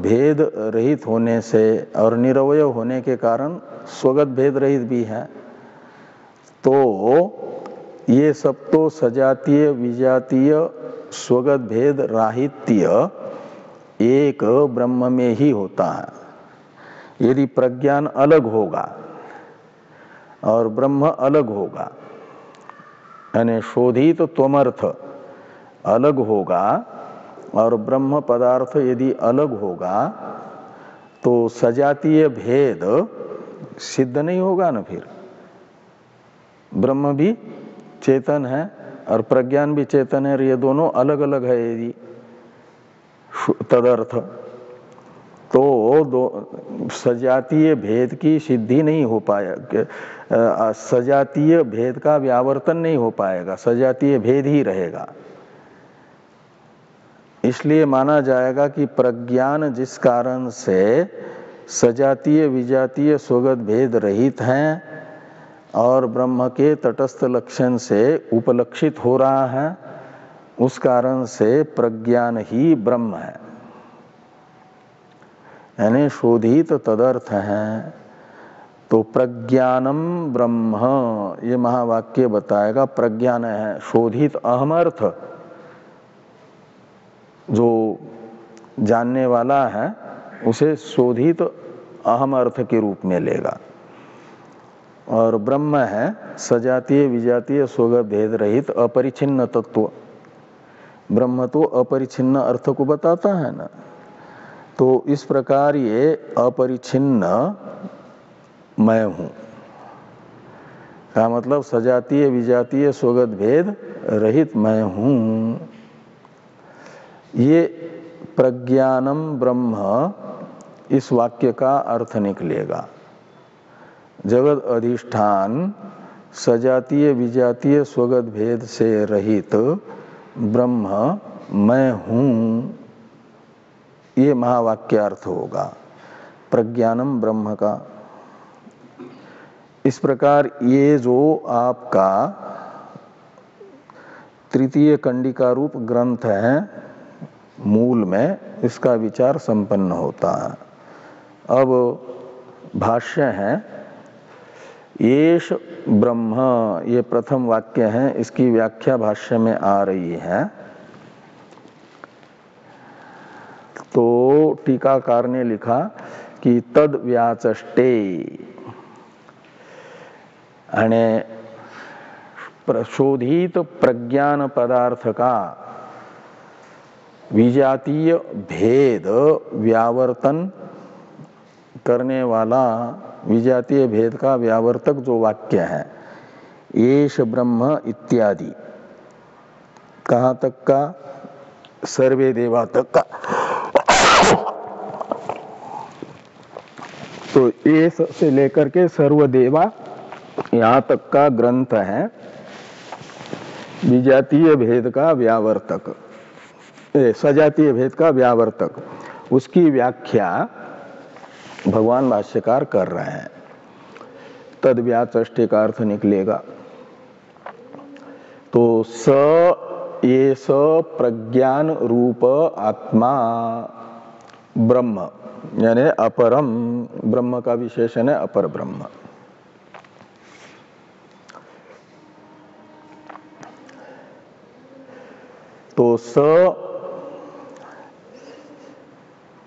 S1: भेद रहित होने से और निरवय होने के कारण स्वगत भेद रहित भी है। तो ये सब तो सजातीय विजातीय स्वगत भेद राहित्य एक ब्रह्म में ही होता है। यदि प्रज्ञान अलग होगा और ब्रह्म अलग होगा, यानी शोधित त्वमर्थ अलग होगा और ब्रह्म पदार्थ यदि अलग होगा तो सजातीय भेद सिद्ध नहीं होगा ना। फिर ब्रह्म भी चेतन है और प्रज्ञान भी चेतन है और ये दोनों अलग अलग है यदि तदर्थ, तो सजातीय भेद की सिद्धि नहीं हो पाएगा, सजातीय भेद का व्यावर्तन नहीं हो पाएगा, सजातीय भेद ही रहेगा। इसलिए माना जाएगा कि प्रज्ञान जिस कारण से सजातीय विजातीय स्वगत भेद रहित हैं और ब्रह्म के तटस्थ लक्षण से उपलक्षित हो रहा है, उस कारण से प्रज्ञान ही ब्रह्म है, यानी शोधित तदर्थ है। तो प्रज्ञानम ब्रह्म ये महावाक्य बताएगा। प्रज्ञान है शोधित अहमर्थ, जो जानने वाला है उसे शोधित अहम अर्थ के रूप में लेगा, और ब्रह्म है सजातीय विजातीय स्वगत भेद रहित अपरिछिन्न तत्व। ब्रह्म तो अपरिछिन्न अर्थ को बताता है ना। तो इस प्रकार ये अपरिछिन्न मैं हूं का मतलब सजातीय विजातीय स्वगत भेद रहित मैं हूं। ये प्रज्ञानम ब्रह्म इस वाक्य का अर्थ निकलेगा। जगत अधिष्ठान सजातीय विजातीय स्वगत भेद से रहित ब्रह्म मैं हूं, ये महावाक्य अर्थ होगा प्रज्ञानम ब्रह्म का। इस प्रकार ये जो आपका तृतीय कंडिका रूप ग्रंथ है मूल में, इसका विचार संपन्न होता है। अब भाष्य है येष ब्रह्म, ये प्रथम वाक्य है, इसकी व्याख्या भाष्य में आ रही है। तो टीकाकार ने लिखा कि तद व्याचष्टे, शोधित प्रज्ञान पदार्थ का विजातीय भेद व्यावर्तन करने वाला, विजातीय भेद का व्यावर्तक जो वाक्य है येष ब्रह्म इत्यादि, कहाँ तक का? सर्वे देवा तक का। तो ये से लेकर के सर्वदेवा यहाँ तक का ग्रंथ है विजातीय भेद का व्यावर्तक, सजातीय भेद का व्यावर्तक। उसकी व्याख्या भगवान भाष्यकार कर रहे हैं। तद व्याचष्टे का अर्थ निकलेगा तो ये स प्रज्ञान रूप आत्मा ब्रह्म, यानी अपरम ब्रह्म का विशेषण है अपर ब्रह्म। तो स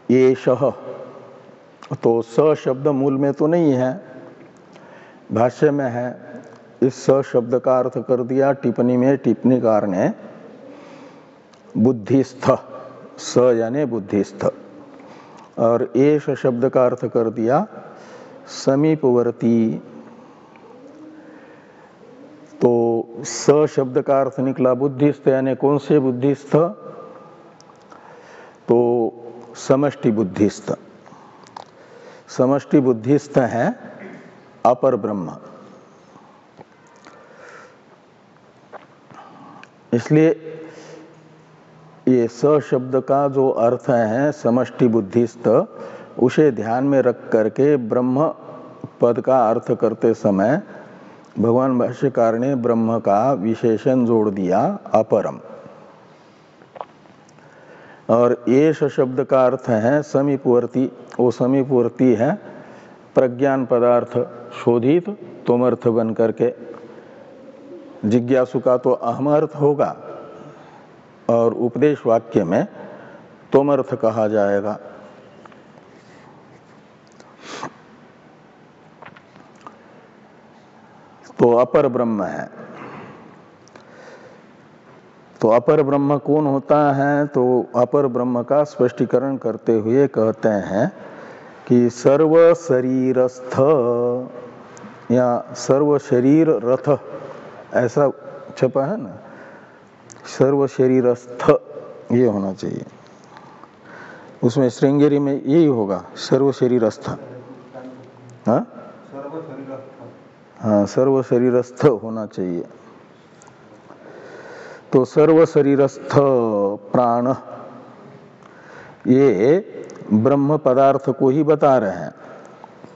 S1: येषः, तो स शब्द मूल में तो नहीं है, भाष्य में है। इस स शब्द का अर्थ कर दिया टिप्पणी में टिप्पणीकार ने बुद्धिस्थ, स यानी बुद्धिस्थ, और एष शब्द का अर्थ कर दिया समीपवर्ती। तो स शब्द का अर्थ निकला बुद्धिस्थ, यानी कौन से बुद्धिस्थ? तो समष्टि बुद्धिस्थ, समष्टि बुद्धिस्थ है अपर ब्रह्म। इसलिए ये स शब्द का जो अर्थ है समष्टि बुद्धिस्थ, उसे ध्यान में रख करके ब्रह्म पद का अर्थ करते समय भगवान भाष्यकार ने ब्रह्म का विशेषण जोड़ दिया अपरम। और येष शब्द का अर्थ है समीपवर्ती, वो समीपवर्ती है प्रज्ञान पदार्थ शोधित तोमर्थ बन करके। जिज्ञासु का तो अहमर्थ होगा और उपदेश वाक्य में तोमर्थ कहा जाएगा। तो अपर ब्रह्म है। तो अपर ब्रह्म कौन होता है? तो अपर ब्रह्म का स्पष्टीकरण करते हुए कहते हैं कि सर्व शरीरस्थ या सर्व शरीर रथ, ऐसा छपा है ना, सर्व शरीरस्थ ये होना चाहिए। उसमें श्रृंगेरी में यही होगा, सर्व शरीरस्थ। हाँ हाँ, सर्व शरीरस्थ होना चाहिए। तो सर्व शरीरस्थ प्राण, ये ब्रह्म पदार्थ को ही बता रहे हैं।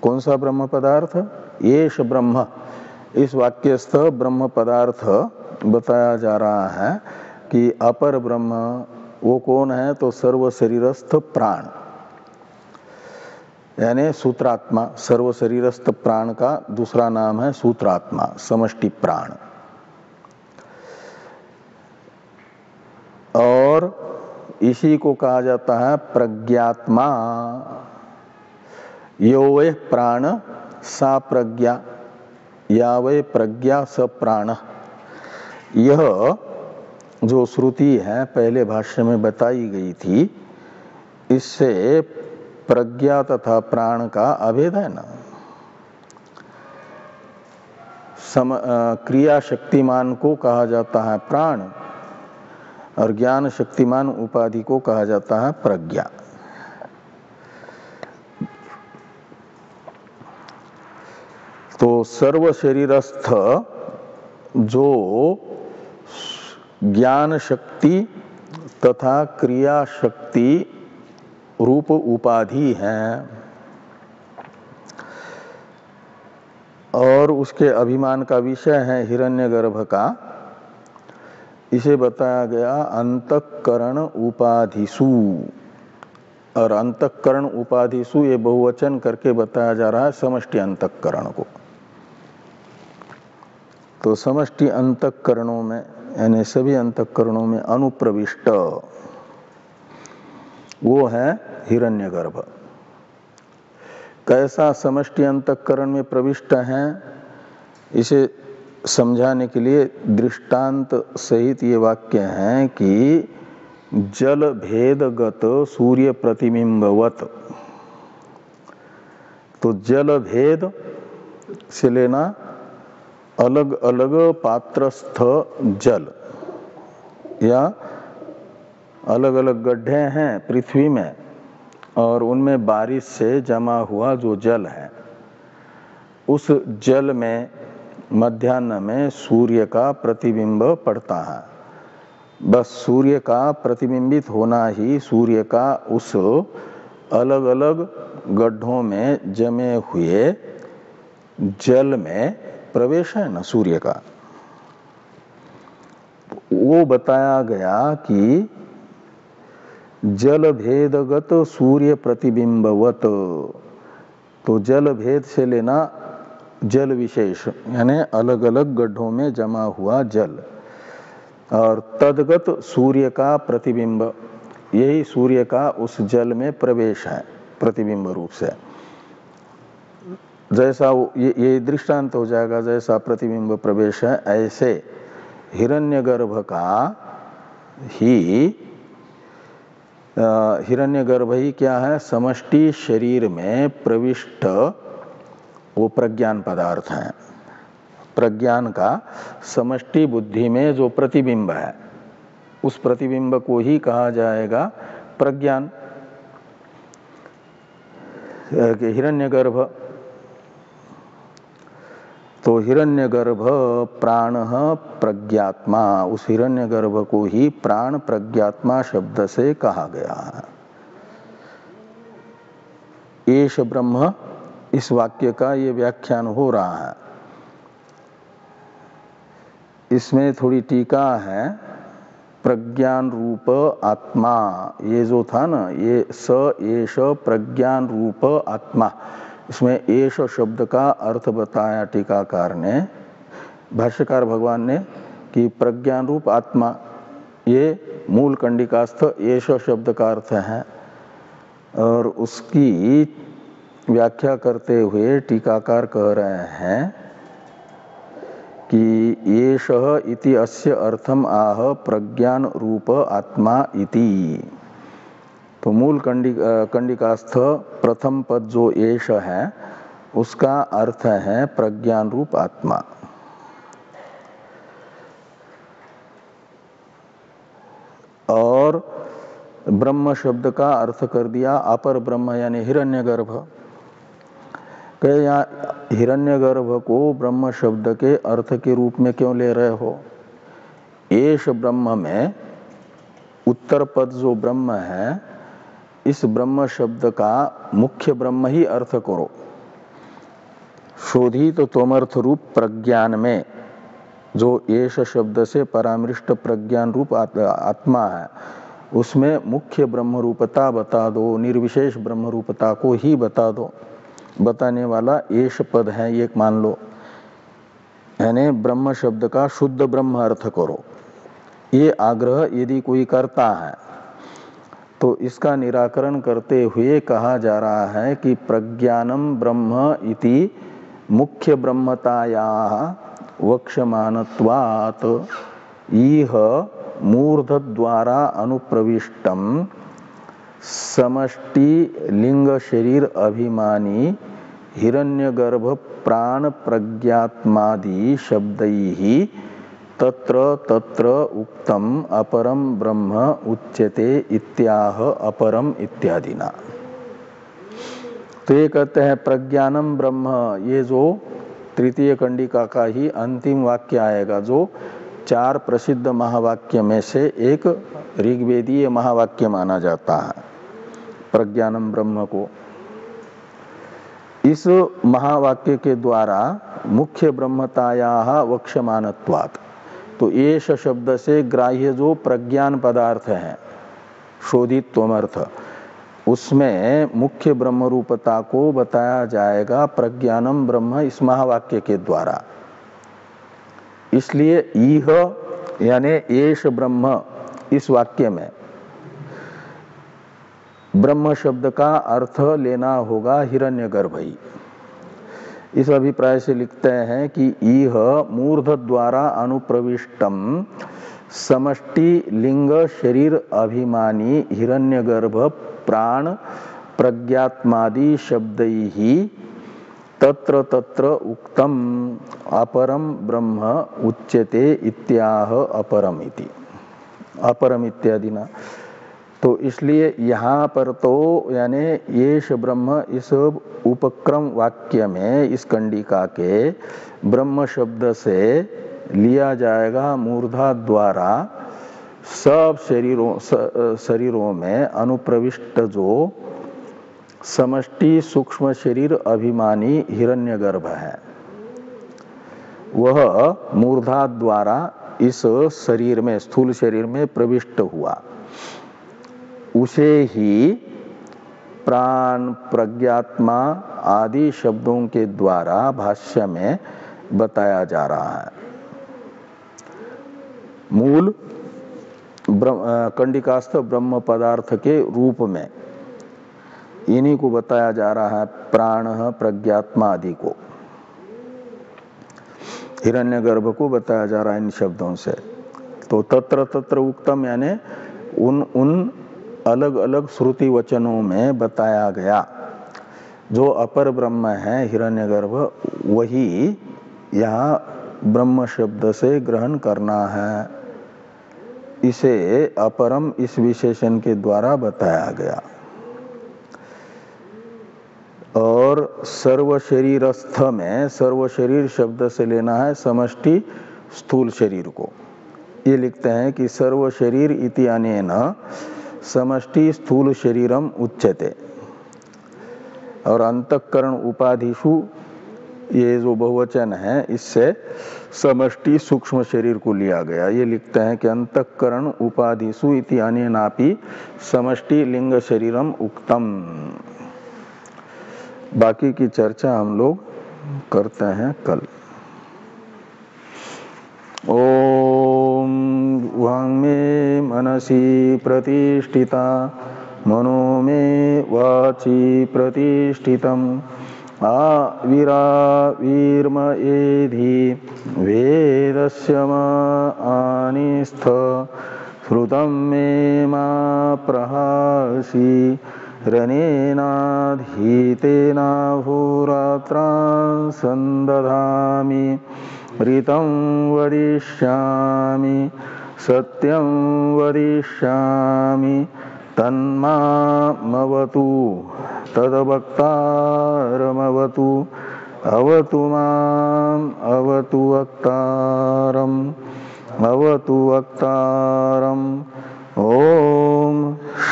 S1: कौन सा ब्रह्म पदार्थ? येष ब्रह्म, इस वाक्यस्थ ब्रह्म पदार्थ बताया जा रहा है कि अपर ब्रह्म वो कौन है? तो सर्व शरीरस्थ प्राण, यानी सूत्रात्मा। सर्व शरीरस्थ प्राण का दूसरा नाम है सूत्रात्मा, समष्टि प्राण। और इसी को कहा जाता है प्रज्ञात्मा। यो वे प्राण सा प्रज्ञा, या वे प्रज्ञा स प्राण। यह जो श्रुति है पहले भाष्य में बताई गई थी, इससे प्रज्ञा तथा प्राण का अभेद है ना। क्रिया शक्तिमान को कहा जाता है प्राण और ज्ञान शक्तिमान उपाधि को कहा जाता है प्रज्ञा। तो सर्व शरीरस्थ जो ज्ञान शक्ति तथा क्रिया शक्ति रूप उपाधि है और उसके अभिमान का विषय है हिरण्यगर्भ का, इसे बताया गया अंतःकरण उपाधिषु। और अंतःकरण उपाधिषु ये बहुवचन करके बताया जा रहा है समष्टि अंतःकरण को। तो समष्टि अंतःकरणों में यानी सभी अंतःकरणों में अनुप्रविष्ट वो है हिरण्यगर्भ। कैसा समष्टि अंतःकरण में प्रविष्ट है, इसे समझाने के लिए दृष्टांत सहित ये वाक्य है कि जल भेदगत सूर्य प्रतिबिंबवत। तो जल भेद से लेना अलग अलग पात्रस्थ जल, या अलग अलग गड्ढे हैं पृथ्वी में और उनमें बारिश से जमा हुआ जो जल है, उस जल में मध्याह्न में सूर्य का प्रतिबिंब पड़ता है। बस सूर्य का प्रतिबिंबित होना ही सूर्य का उस अलग अलग गड्ढों में जमे हुए जल में प्रवेश है ना सूर्य का। वो बताया गया कि जल भेदगत सूर्य प्रतिबिंबवत। तो जल भेद से लेना जल विशेष, यानी अलग अलग गड्ढों में जमा हुआ जल, और तदगत सूर्य का प्रतिबिंब, यही सूर्य का उस जल में प्रवेश है प्रतिबिंब रूप से। जैसा ये दृष्टांत हो जाएगा, जैसा प्रतिबिंब प्रवेश है ऐसे हिरण्यगर्भ का ही हिरण्यगर्भ ही क्या है? समष्टि शरीर में प्रविष्ट वो प्रज्ञान पदार्थ है। प्रज्ञान का समष्टि बुद्धि में जो प्रतिबिंब है, उस प्रतिबिंब को ही कहा जाएगा प्रज्ञान। हिरण्यगर्भ, तो हिरण्यगर्भ प्राण प्रज्ञात्मा, उस हिरण्यगर्भ को ही प्राण प्रज्ञात्मा शब्द से कहा गया है। एष ब्रह्म, इस वाक्य का ये व्याख्यान हो रहा है। इसमें थोड़ी टीका है, प्रज्ञान रूप आत्मा, ये जो था ना, ये स एष प्रज्ञान रूप आत्मा, इसमें एष शब्द का अर्थ बताया टीकाकार ने, भाष्यकार भगवान ने, कि प्रज्ञान रूप आत्मा, ये मूल कंडिकास्थ एष शब्द का अर्थ है। और उसकी व्याख्या करते हुए टीकाकार कह रहे हैं कि येषः इति अस्य अर्थम आह प्रज्ञान रूप आत्मा इति। तो मूल कंडिकास्थ प्रथम पद जो येष है, उसका अर्थ है प्रज्ञान रूप आत्मा। और ब्रह्म शब्द का अर्थ कर दिया अपर ब्रह्म यानी हिरण्यगर्भ। कहे यहाँ हिरण्यगर्भ को ब्रह्म शब्द के अर्थ के रूप में क्यों ले रहे हो? एष ब्रह्म में उत्तर पद जो ब्रह्म है, इस ब्रह्म शब्द का मुख्य ब्रह्म ही अर्थ करो। शोधित त्वमर्थ रूप प्रज्ञान में जो एष शब्द से परामृष्ट प्रज्ञान रूप आत्मा है, उसमें मुख्य ब्रह्म रूपता बता दो, निर्विशेष ब्रह्म रूपता को ही बता दो। बताने वाला एष पद है, ये मान लो, यानी ब्रह्म शब्द का शुद्ध ब्रह्म अर्थ करो। ये आग्रह यदि कोई करता है तो इसका निराकरण करते हुए कहा जा रहा है कि प्रज्ञानम ब्रह्म इति मुख्य ब्रह्मतायाः वक्ष्यमानत्वात् इह मूर्ध द्वारा अनुप्रविष्टम समष्टि लिंग शरीर अभिमानी हिरण्यगर्भ प्राण प्रज्ञात्मादि शब्दैहि तत्र तत्र उक्तम अपरम ब्रह्म उच्यते इत्याह अपरम इत्यादिना। तो ये कहते हैं प्रज्ञानम ब्रह्म, ये जो तृतीय कंडिका का ही अंतिम वाक्य आएगा, जो 4 प्रसिद्ध महावाक्य में से एक ऋग्वेदीय महावाक्य माना जाता है प्रज्ञानम ब्रह्म को। इस महावाक्य के द्वारा मुख्य ब्रह्मतायाः वक्ष्यमानत्वात्, तो एष शब्द से ग्राह्य जो प्रज्ञान पदार्थ है, शोधित त्वमर्थ, उसमें मुख्य ब्रह्म रूपता को बताया जाएगा प्रज्ञानम ब्रह्म इस महावाक्य के द्वारा। इसलिए इह यानी एष ब्रह्म, इस वाक्य में ब्रह्म शब्द का अर्थ लेना होगा हिरण्यगर्भ ही। इस अभिप्राय से लिखते हैं कि इह मूर्ध द्वारा अनुप्रविष्टम समष्टि लिंग शरीर अभिमानी हिरण्यगर्भ प्राण प्रज्ञात्मादि शब्दैहि तत्र तत्र उक्तम अपरम ब्रह्म उच्यते इत्याह अपरम इति, अपरम इत्यादि ना। तो इसलिए यहाँ पर तो यानी येष ब्रह्म इस उपक्रम वाक्य में, इस कंडिका के ब्रह्म शब्द से लिया जाएगा मूर्धा द्वारा सब शरीरों में अनुप्रविष्ट जो समष्टि सूक्ष्म शरीर अभिमानी हिरण्यगर्भ है, वह मूर्धा द्वारा इस शरीर में, स्थूल शरीर में प्रविष्ट हुआ। उसे ही प्राण प्रज्ञात्मा आदि शब्दों के द्वारा भाष्य में बताया जा रहा है। मूल कंडिकास्थ ब्रह्म पदार्थ के रूप में इन्हीं को बताया जा रहा है, प्राण प्रज्ञात्मा आदि को, हिरण्यगर्भ को बताया जा रहा है इन शब्दों से। तो तत्र तत्र उक्तम यानी उन अलग अलग श्रुति वचनों में बताया गया जो अपर ब्रह्म है हिरण्यगर्भ, वही यहाँ ब्रह्म शब्द से ग्रहण करना है। इसे अपरम इस विशेषण के द्वारा बताया गया। और सर्व शरीरस्थ में सर्व शरीर शब्द से लेना है समष्टि स्थूल शरीर को। ये लिखते हैं कि सर्व शरीर इति अनेन समष्टि स्थूल शरीरम उच्यते। और अंतःकरण उपाधिषु ये जो बहुवचन है इससे समष्टि सूक्ष्म शरीर को लिया गया। ये लिखते हैं कि अंतःकरण उपाधिषु इति अनेनापि समष्टि लिंग शरीरम उक्तम। बाकी की चर्चा हम लोग करते हैं कल। ओम वाङ्मे मनसि प्रतिष्ठिता मनो मे वाचि प्रतिष्ठितम् आविराविर्म एधि वेदस्य आनिस्थ श्रुतं मे मा प्रहासि रनेनाधीतेनाहोरात्रान् सन्दधामि ऋतं वदिष्यामि सत्यं वदिष्यामि तन्मामवतु तद्वक्तारमवतु अवतु माम् अवतु वक्तारम् अवतु वक्तारम्। ओम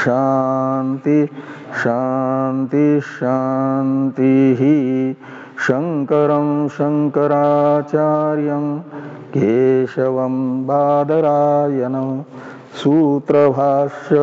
S1: शांति शांति शांति। शंकरं शंकराचार्यं केशवं बादरायणं सूत्रभाष्य